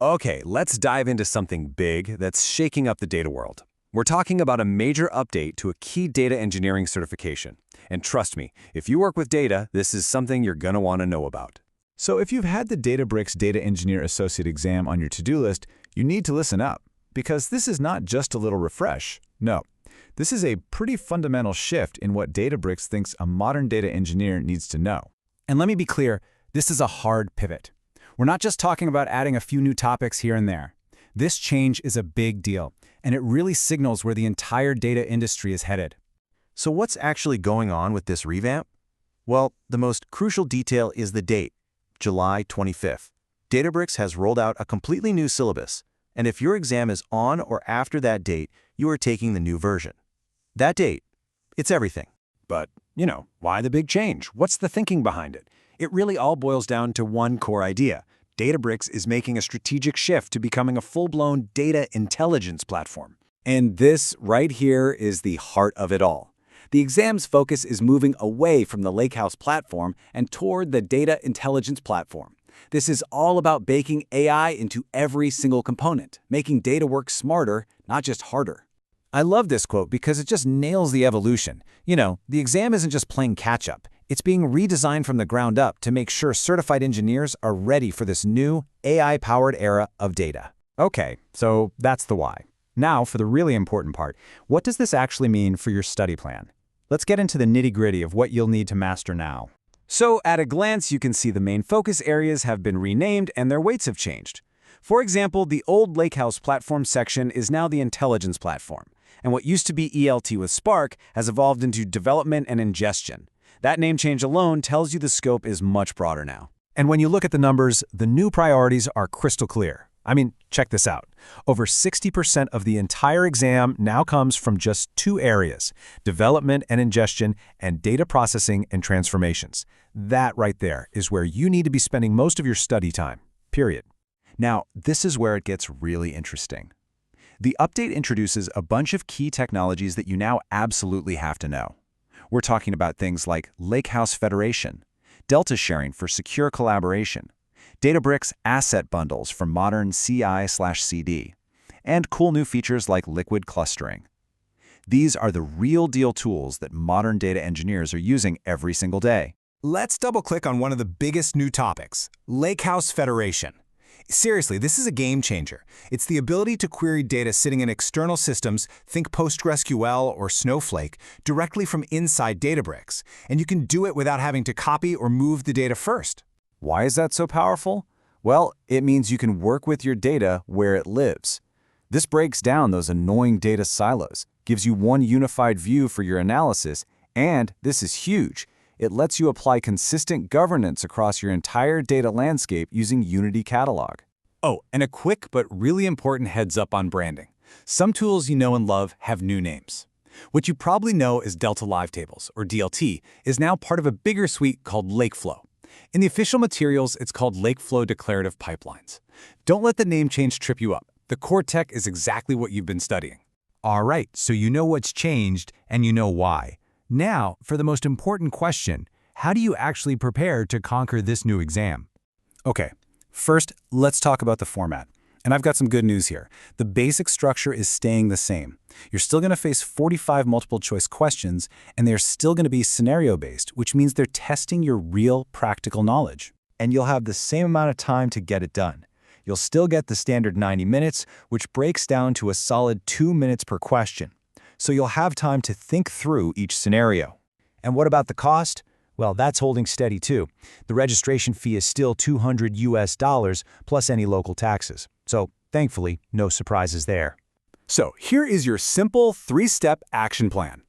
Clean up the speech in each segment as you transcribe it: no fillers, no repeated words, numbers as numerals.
Okay, let's dive into something big that's shaking up the data world. We're talking about a major update to a key data engineering certification. And trust me, if you work with data, this is something you're going to want to know about. So if you've had the Databricks Data Engineer Associate exam on your to-do list, you need to listen up, because this is not just a little refresh. No, this is a pretty fundamental shift in what Databricks thinks a modern data engineer needs to know. And let me be clear, this is a hard pivot. We're not just talking about adding a few new topics here and there. This change is a big deal, and it really signals where the entire data industry is headed. So what's actually going on with this revamp? Well, the most crucial detail is the date, July 25th. Databricks has rolled out a completely new syllabus, and if your exam is on or after that date, you are taking the new version. That date, it's everything. But, why the big change? What's the thinking behind it? It really all boils down to one core idea. Databricks is making a strategic shift to becoming a full-blown data intelligence platform. And this right here is the heart of it all. The exam's focus is moving away from the Lakehouse platform and toward the data intelligence platform. This is all about baking AI into every single component, making data work smarter, not just harder. I love this quote because it just nails the evolution. The exam isn't just playing catch-up. It's being redesigned from the ground up to make sure certified engineers are ready for this new AI-powered era of data. Okay, so that's the why. Now for the really important part. What does this actually mean for your study plan? Let's get into the nitty-gritty of what you'll need to master now. So at a glance, you can see the main focus areas have been renamed and their weights have changed. For example, the old Lakehouse platform section is now the intelligence platform, and what used to be ELT with Spark has evolved into development and ingestion. That name change alone tells you the scope is much broader now. And when you look at the numbers, the new priorities are crystal clear. I mean, check this out. Over 60% of the entire exam now comes from just two areas: development and ingestion, and data processing and transformations. That right there is where you need to be spending most of your study time, period. Now, this is where it gets really interesting. The update introduces a bunch of key technologies that you now absolutely have to know. We're talking about things like Lakehouse Federation, Delta sharing for secure collaboration, Databricks asset bundles for modern CI/CD, and cool new features like liquid clustering. These are the real-deal tools that modern data engineers are using every single day. Let's double-click on one of the biggest new topics, Lakehouse Federation. Seriously, this is a game changer. It's the ability to query data sitting in external systems, think PostgreSQL or Snowflake, directly from inside Databricks. And you can do it without having to copy or move the data first. Why is that so powerful? Well, it means you can work with your data where it lives. This breaks down those annoying data silos, gives you one unified view for your analysis, and this is huge. It lets you apply consistent governance across your entire data landscape using Unity Catalog. Oh, and a quick but really important heads up on branding. Some tools you know and love have new names. What you probably know as Delta Live Tables, or DLT, is now part of a bigger suite called LakeFlow. In the official materials, it's called LakeFlow Declarative Pipelines. Don't let the name change trip you up. The core tech is exactly what you've been studying. All right, so you know what's changed and you know why. Now, for the most important question, how do you actually prepare to conquer this new exam? Okay, first, let's talk about the format. And I've got some good news here. The basic structure is staying the same. You're still going to face 45 multiple-choice questions, and they're still going to be scenario-based, which means they're testing your real practical knowledge. And you'll have the same amount of time to get it done. You'll still get the standard 90 minutes, which breaks down to a solid 2 minutes per question. So you'll have time to think through each scenario. And what about the cost? Well, that's holding steady too. The registration fee is still $200 plus any local taxes. So thankfully, no surprises there. So here is your simple 3-step action plan.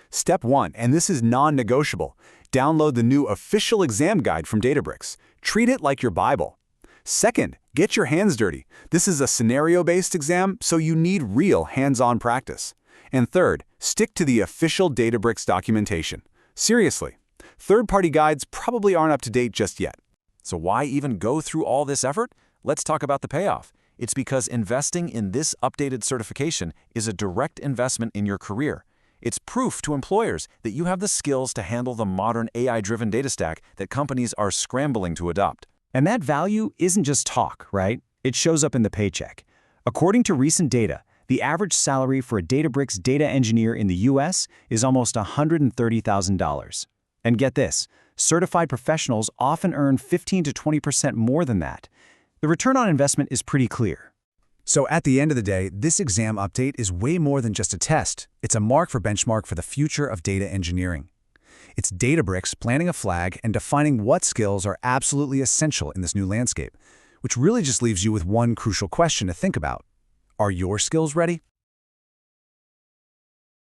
Step 1, and this is non-negotiable. Download the new official exam guide from Databricks. Treat it like your Bible. Second, get your hands dirty. This is a scenario-based exam, so you need real hands-on practice. And third, stick to the official Databricks documentation. Seriously, third-party guides probably aren't up to date just yet. So why even go through all this effort? Let's talk about the payoff. It's because investing in this updated certification is a direct investment in your career. It's proof to employers that you have the skills to handle the modern AI-driven data stack that companies are scrambling to adopt. And that value isn't just talk, right? It shows up in the paycheck. According to recent data, the average salary for a Databricks data engineer in the US is almost $130,000. And get this, certified professionals often earn 15 to 20% more than that. The return on investment is pretty clear. So at the end of the day, this exam update is way more than just a test. It's a benchmark for the future of data engineering. It's Databricks planting a flag and defining what skills are absolutely essential in this new landscape, which really just leaves you with one crucial question to think about. Are your skills ready?